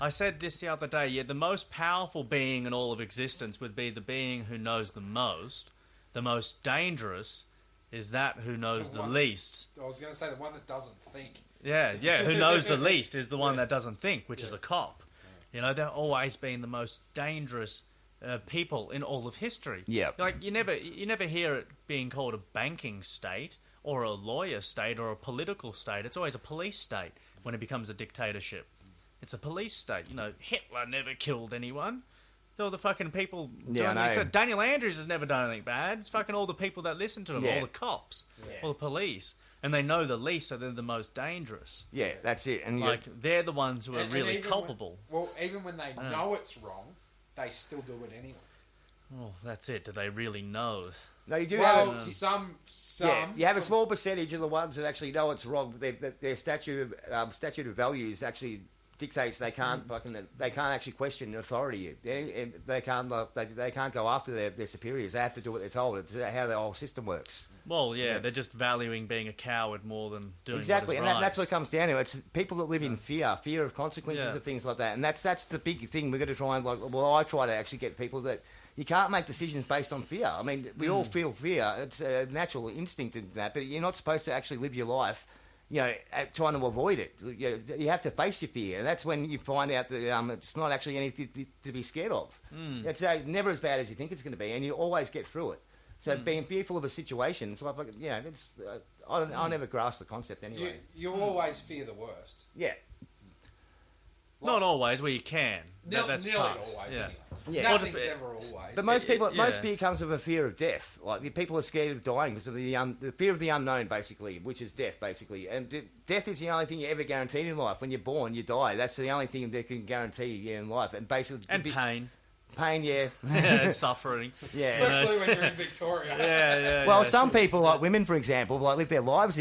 I said this the other day. Yeah, the most powerful being in all of existence would be the being who knows the most. The most dangerous is that who knows the least. I was going to say the one that doesn't think. Yeah, who knows the least is the one that doesn't think, which is a cop. Yeah. You know, they're always been the most dangerous people in all of history. Yeah. Like, you never hear it being called a banking state or a lawyer state or a political state. It's always a police state when it becomes a dictatorship. It's a police state. You know, Hitler never killed anyone. It's all the fucking people doing this. Daniel Andrews has never done anything bad. It's fucking all the people that listen to him, all the cops, all the police. And they know the least, so they're the most dangerous. Yeah, that's it. And like, they're the ones who are really culpable. Even when they know it's wrong, they still do it anyway. Oh, that's it. Do they really know? No, you do have some. Yeah, you have a small percentage of the ones that actually know it's wrong. Their statute of values actually dictates they can't actually question authority. They can't go after their superiors. They have to do what they're told. It's how the whole system works. Well, yeah, they're just valuing being a coward more than doing exactly, what is right. And that's what it comes down to. It's people that live in fear of consequences of things like that, and that's the big thing. We're going to try and I try to actually get people that you can't make decisions based on fear. I mean, we all feel fear; it's a natural instinct in that, but you're not supposed to actually live your life, trying to avoid it. You have to face your fear, and that's when you find out that it's not actually anything to be scared of. It's never as bad as you think it's going to be, and you always get through it. So being fearful of a situation, it's like it's I never grasp the concept anyway. You always fear the worst. Yeah. Not always, where you can. That's nearly part. always, yeah. anyway. Yeah. Nothing's ever always. But most fear comes with a fear of death. Like, people are scared of dying because of the fear of the unknown, basically, which is death, basically. And death is the only thing you're ever guaranteed in life. When you're born, you die. That's the only thing that can guarantee you in life. And basically, pain. Pain, and suffering. Yeah. Especially when you're in Victoria. Well, some people, like women, for example, live their lives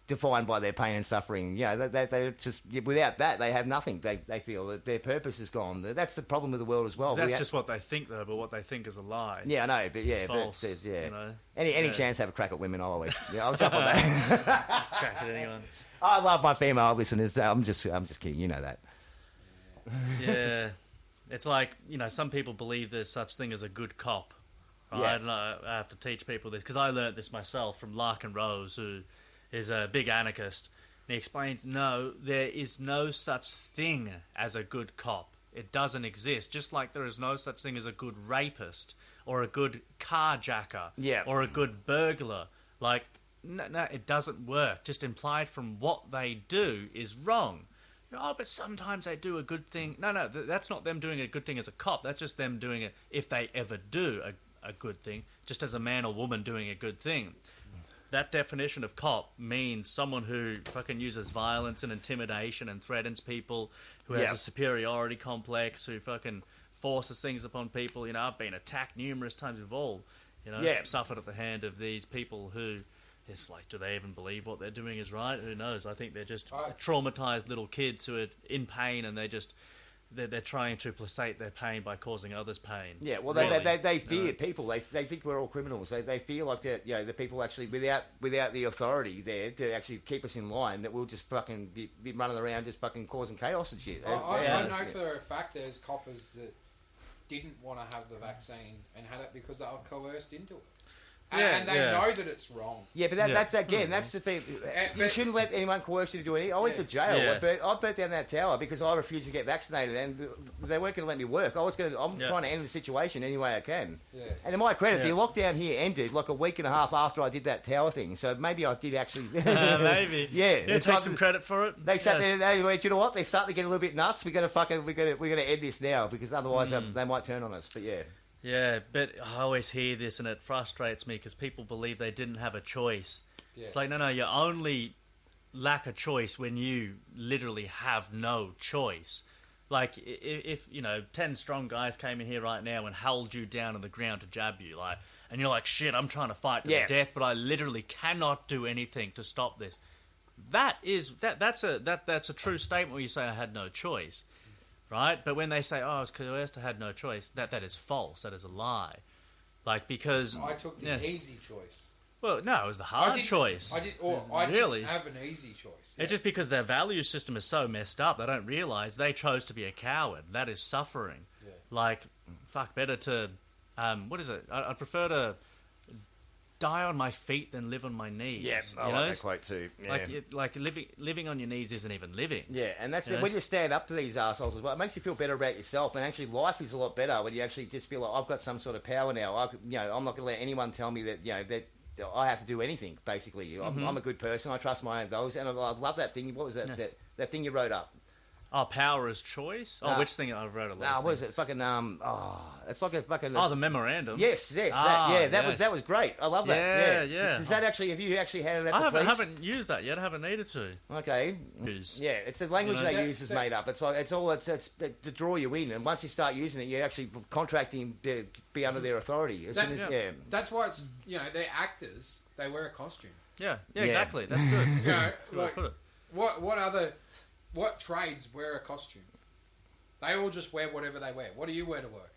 defined by their pain and suffering. They just, without that, they have nothing. They feel that their purpose is gone. That's the problem with the world as well. That's just what they think, though, but what they think is a lie. Yeah, I know, but it's false. Any chance to have a crack at women, I'll jump on that. Crack at anyone. I love my female listeners. I'm just kidding. You know that. Yeah. It's like, some people believe there's such thing as a good cop. Right? Yeah. And I have to teach people this, because I learnt this myself from Larkin Rose, who is a big anarchist. And he explains, no, there is no such thing as a good cop. It doesn't exist. Just like there is no such thing as a good rapist, or a good carjacker, or a good burglar. Like, no, it doesn't work. Just implied from what they do is wrong. Oh, but sometimes they do a good thing. No, that's not them doing a good thing as a cop. That's just them doing it, if they ever do a good thing, just as a man or woman doing a good thing. That definition of cop means someone who fucking uses violence and intimidation and threatens people, who has a superiority complex, who fucking forces things upon people. I've been attacked numerous times. We've all, suffered at the hand of these people who... It's like, do they even believe what they're doing is right? Who knows? I think they're just traumatized little kids who are in pain, and they're trying to placate their pain by causing others pain. Yeah, well, they fear people. They think we're all criminals. They feel like that. The people actually without the authority there to actually keep us in line, that we'll just fucking be running around just fucking causing chaos and shit. I know for a fact there's coppers that didn't want to have the vaccine and had it because they were coerced into it. And they know that it's wrong. Yeah, but that's again, that's the thing. You shouldn't let anyone coerce you to do anything. I went to jail. Yeah. I burnt down that tower because I refused to get vaccinated, and they weren't going to let me work. I'm trying to end the situation any way I can. Yeah. And to my credit, the lockdown here ended like a week and a half after I did that tower thing. So maybe I did actually. Maybe. Yeah. Take some credit for it. They sat there. They went, you know what? They're starting to get a little bit nuts. We're going to end this now, because otherwise they might turn on us. But yeah. Yeah, but I always hear this and it frustrates me because people believe they didn't have a choice. Yeah. It's like, no, you only lack a choice when you literally have no choice. Like, if 10 strong guys came in here right now and held you down on the ground to jab you, and you're like, shit, I'm trying to fight to the death, but I literally cannot do anything to stop this. That's a true statement where you say I had no choice. Right? But when they say, I was coerced, I had no choice, that is false. That is a lie. Because... I took the easy choice. Well, no, it was the hard choice. I Really? didn't have an easy choice. Yeah. It's just because their value system is so messed up, they don't realise they chose to be a coward. That is suffering. Yeah. Like, fuck, better to... what is it? I'd prefer to die on my feet than live on my knees. Yeah, I like that quote too. Yeah. Like living on your knees isn't even living. Yeah, and that's it. When you stand up to these assholes as well, it makes you feel better about yourself. And actually, life is a lot better when you actually just feel like I've got some sort of power now. I'm not going to let anyone tell me that that I have to do anything. Basically, I'm a good person. I trust my own values, and I love that thing. What was that? Yes. That thing you wrote up. Oh, power is choice? Which thing? I wrote a lot. What is it? Fucking it's like a fucking. The memorandum. Yes. That was great. I love that. Yeah. Does that actually? Have you actually handed that? I haven't used that yet. I haven't needed to. Okay. Yeah, it's the language they use is made up. It's like it's to draw you in, and once you start using it, you're actually contracting to be under their authority. That's why it's they're actors. They wear a costume. Yeah, exactly. That's good. That's good way to put it. What trades wear a costume? They all just wear whatever they wear. What do you wear to work?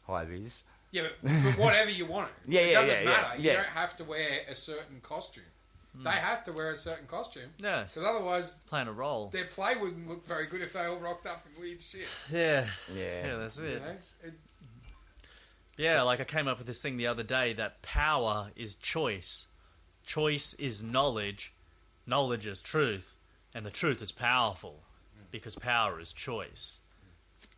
High vis. Yeah, but whatever you want. It doesn't matter. You don't have to wear a certain costume. They have to wear a certain costume. Yeah. Because otherwise... Playing a role. Their play wouldn't look very good if they all rocked up in weird shit. Yeah, that's it. Yeah, like I came up with this thing the other day that power is choice. Choice is knowledge. Knowledge is truth. And the truth is powerful because power is choice.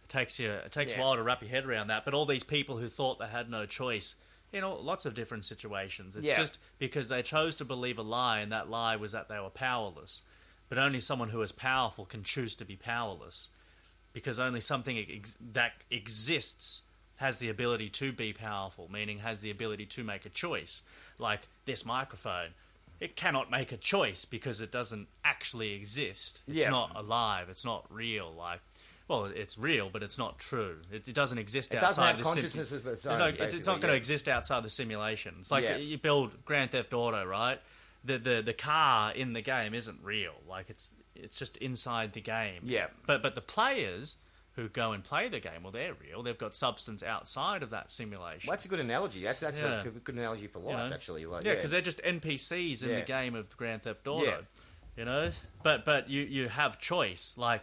It takes a while to wrap your head around that. But all these people who thought they had no choice in lots of different situations. It's just because they chose to believe a lie, and that lie was that they were powerless. But only someone who is powerful can choose to be powerless, because only something that exists has the ability to be powerful, meaning has the ability to make a choice. Like this microphone. It cannot make a choice because it doesn't actually exist. It's not alive. It's not real. It's real, but it's not true. It doesn't exist outside the consciousness of its own. It's not going to exist outside the simulation. It's like you build Grand Theft Auto, right? The car in the game isn't real. Like it's just inside the game. Yeah. But the players who go and play the game, well, they're real. They've got substance outside of that simulation. Well, that's a good analogy. That's a good analogy for life, actually. Because they're just NPCs in the game of Grand Theft Auto. But you have choice. Like,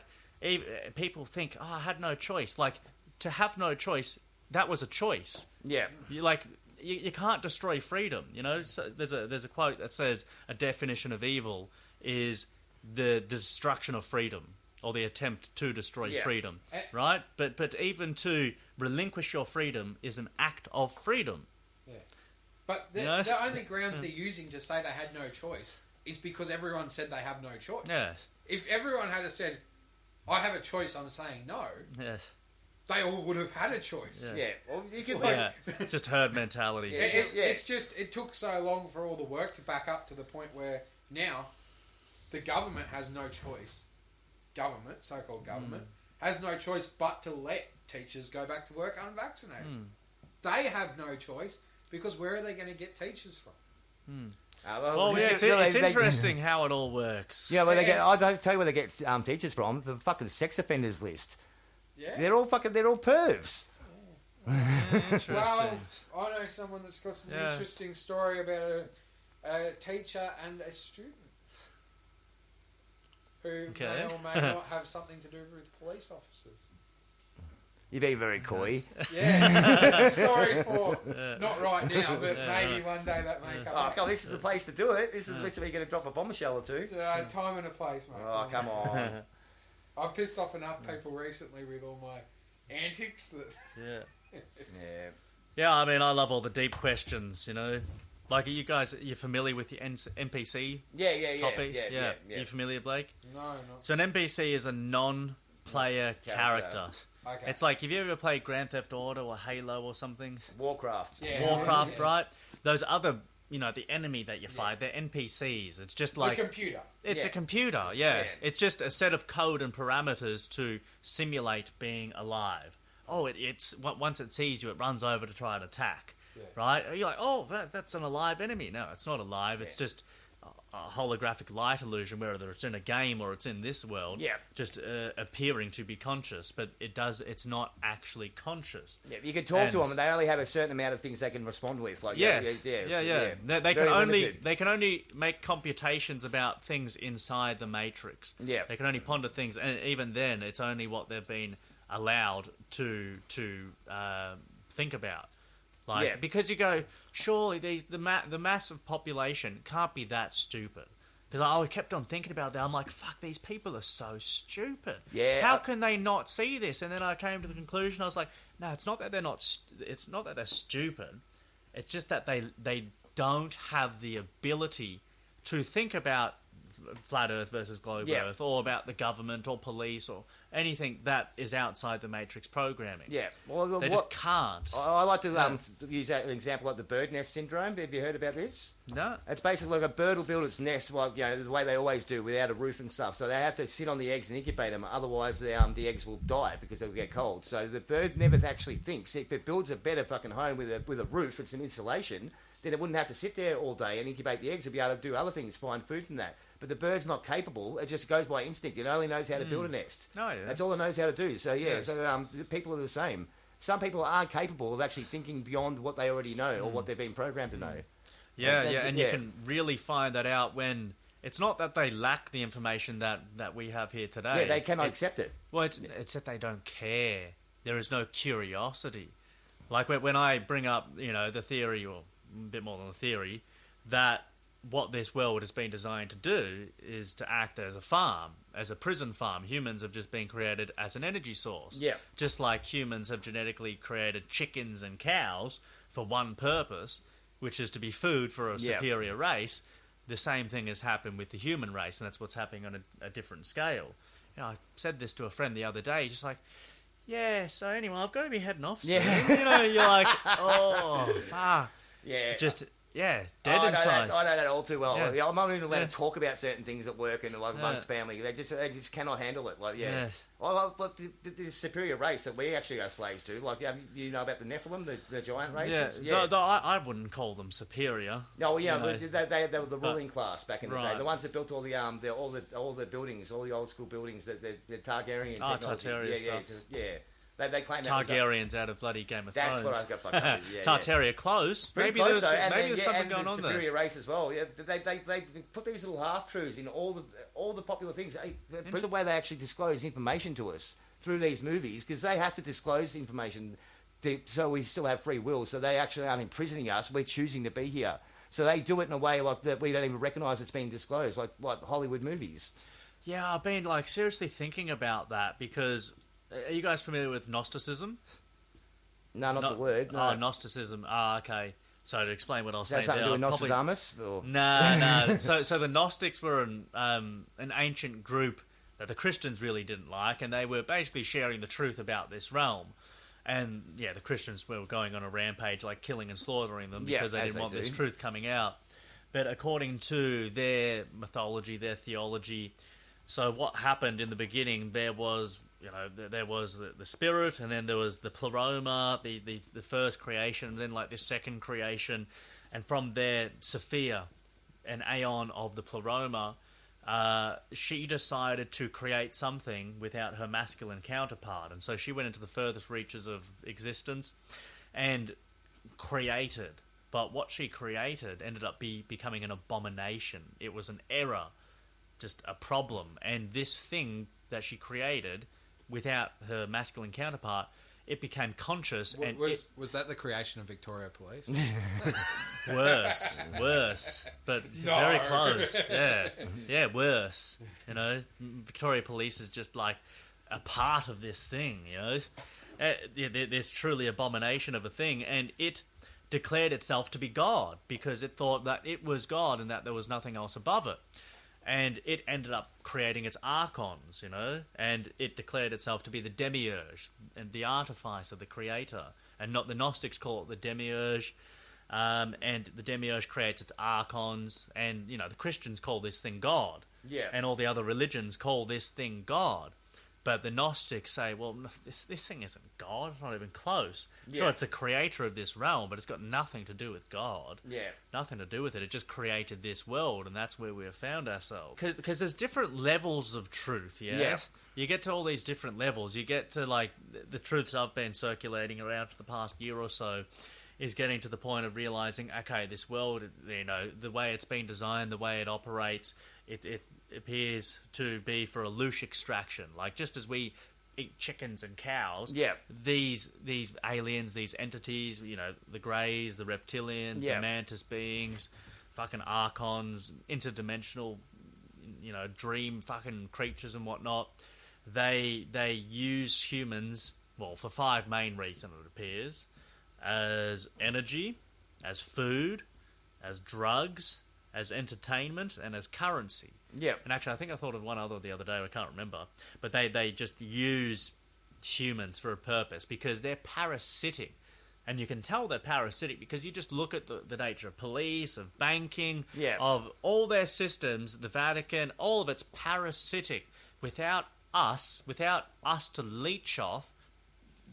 people think, I had no choice. Like, to have no choice, that was a choice. Yeah. You can't destroy freedom. So there's a quote that says a definition of evil is the destruction of freedom. Or the attempt to destroy freedom, right? But even to relinquish your freedom is an act of freedom. Yeah. But the only grounds they're using to say they had no choice is because everyone said they have no choice. Yes. If everyone had said, I have a choice, I'm saying no, they all would have had a choice. Yeah. Well, you could just herd mentality. It's just, it took so long for all the work to back up to the point where now the government has no choice. So-called government, has no choice but to let teachers go back to work unvaccinated. They have no choice because where are they going to get teachers from? It's interesting how it all works. I don't tell you where they get teachers from. The fucking sex offenders list. Yeah, they're all pervs. Interesting. Well, I know someone that's got some interesting story about a teacher and a student. Who may or may not have something to do with police officers. You're being very coy. Yeah, that's a story for not right now, but maybe one day that may come up. This is the place to do it. This is where you're going to drop a bombshell or two. Time and a place, mate. Oh, come on. I've pissed off enough people recently with all my antics that... Yeah, I mean, I love all the deep questions, Like, you guys, you're familiar with the NPC topics? Yeah. You familiar, Blake? No, not. So an NPC is a non-player character. Okay. It's like, have you ever played Grand Theft Auto or Halo or something? Warcraft. Warcraft, right? Those other, the enemy that you fight, they're NPCs. It's just like... The computer. It's a computer, It's just a set of code and parameters to simulate being alive. It's once it sees you, it runs over to try and attack. Yeah. Right? You're like, that's an alive enemy. No, it's not alive. It's just a holographic light illusion, whether it's in a game or it's in this world, just appearing to be conscious, but it's not actually conscious. Yeah, you can talk to them, and they only have a certain amount of things they can respond with. Like They can only make computations about things inside the matrix. Yeah, they can only ponder things, and even then, it's only what they've been allowed to think about. Because you go, surely the massive population can't be that stupid. Because I kept on thinking about that. I'm like, fuck, these people are so stupid. Yeah. How can they not see this? And then I came to the conclusion. I was like, no, it's not that they're not. It's not that they're stupid. It's just that they don't have the ability to think about flat Earth versus globe Earth, or about the government or police or anything that is outside the Matrix programming. Yeah, well, they just can't. I like to use an example like the bird nest syndrome. Have you heard about this? No. It's basically like a bird will build its nest, the way they always do, without a roof and stuff. So they have to sit on the eggs and incubate them. Otherwise, the eggs will die because they'll get cold. So the bird never actually thinks. If it builds a better fucking home with a roof and some insulation, then it wouldn't have to sit there all day and incubate the eggs. It'd be able to do other things, find food from that. But the bird's not capable. It just goes by instinct. It only knows how to build a nest. Oh, yeah. That's all it knows how to do. So, the people are the same. Some people aren't capable of actually thinking beyond what they already know or what they've been programmed to know. And you can really find that out when... It's not that they lack the information that we have here today. Yeah, they cannot accept it. Well, it's that they don't care. There is no curiosity. Like when I bring up, the theory, or a bit more than the theory, that what this world has been designed to do is to act as a farm, as a prison farm. Humans have just been created as an energy source. Yeah. Just like humans have genetically created chickens and cows for one purpose, which is to be food for a superior race. The same thing has happened with the human race, and that's what's happening on a different scale. I said this to a friend the other day, just like, yeah, so anyway, I've got to be heading off soon. Yeah. You're like, oh, fuck. Yeah. Just... Yeah, dead inside. I know that all too well. Yeah. I'm not even allowed to talk about certain things at work and one's family. They just cannot handle it. The superior race that we actually are slaves to. Like, you know about the Nephilim, the giant races? Yeah. I wouldn't call them superior. Oh yeah, they were the ruling class back in the day. The ones that built all the buildings, all the old school buildings, the Targaryen technology. Targaryen stuff. Yeah. They claim Targaryens out of bloody Game of Thrones. That's what I've got fucked up. Tartaria close. Maybe there's something going on there. Superior race as well. Yeah, they put these little half truths in all the popular things. The way they actually disclose information to us through these movies, because they have to disclose information so we still have free will. So they actually aren't imprisoning us. We're choosing to be here. So they do it in a way like that we don't even recognise it's being disclosed, like Hollywood movies. Yeah, I've been seriously thinking about that because. Are you guys familiar with Gnosticism? No, not the word. No. Oh, Gnosticism. Okay. So to explain what I was saying, something to do with Nostradamus? No. So the Gnostics were an ancient group that the Christians really didn't like, and they were basically sharing the truth about this realm. And the Christians were going on a rampage, like killing and slaughtering them because they didn't want this truth coming out. But according to their mythology, their theology, so what happened in the beginning? There was the spirit, and then there was the pleroma, the first creation, and then like the second creation, and from there, Sophia, an aeon of the pleroma, she decided to create something without her masculine counterpart, and so she went into the furthest reaches of existence and created. But what she created ended up becoming an abomination. It was an error, just a problem, and this thing that she created without her masculine counterpart, it became conscious. Was that the creation of Victoria Police? Worse, but very close. Yeah, worse. Victoria Police is just like a part of this thing. This truly abomination of a thing, and it declared itself to be God because it thought that it was God and that there was nothing else above it. And it ended up creating its archons, and it declared itself to be the demiurge and the artificer, the creator. And not the Gnostics call it the demiurge, and the demiurge creates its archons, and the Christians call this thing God. Yeah. And all the other religions call this thing God. But the Gnostics say, well, this thing isn't God. It's not even close. Yeah. Sure, it's a creator of this realm, but it's got nothing to do with God. Yeah. Nothing to do with it. It just created this world, and that's where we have found ourselves. Because there's different levels of truth, yeah? Yeah. You get to all these different levels. You get to, like, the truths I've been circulating around for the past year or so is getting to the point of realizing, okay, this world, the way it's been designed, the way it operates, it appears to be for a loosh extraction. Like, just as we eat chickens and cows, these aliens, these entities, the Greys, the reptilians, the mantis beings, fucking archons, interdimensional, dream fucking creatures and whatnot, they use humans, well, for 5 main reasons, it appears: as energy, as food, as drugs, as entertainment, and as currency. Yeah. And actually, I think I thought of one other the other day, I can't remember. But they just use humans for a purpose because they're parasitic. And you can tell they're parasitic because you just look at the nature of police, of banking, of all their systems, the Vatican, all of it's parasitic. Without us to leech off,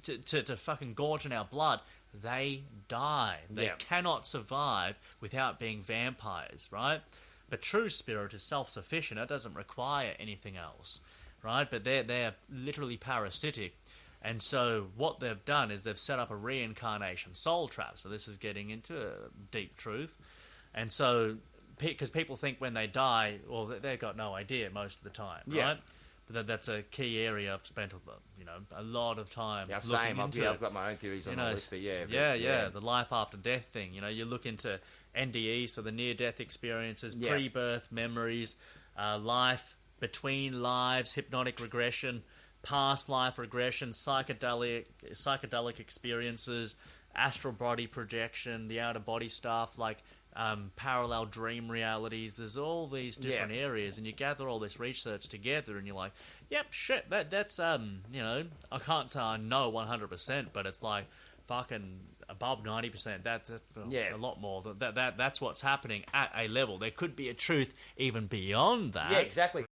to fucking gorge in our blood, they die. They cannot survive without being vampires, right? But true spirit is self-sufficient. It doesn't require anything else, right? But they're literally parasitic. And so what they've done is they've set up a reincarnation soul trap. So this is getting into a deep truth. And so, because people think when they die, well, they've got no idea most of the time, right? But that's a key area I've spent, a lot of time looking into. I've got my own theories on all this, but the life after death thing. You look into NDE, so the near-death experiences, pre-birth memories, life between lives, hypnotic regression, past life regression, psychedelic experiences, astral body projection, the outer body stuff, like parallel dream realities. There's all these different areas, and you gather all this research together, and you're like, yep, shit, that's I can't say I know 100%, but it's like fucking above 90%. That's a lot more. That's what's happening at a level. There could be a truth even beyond that. Yeah, exactly.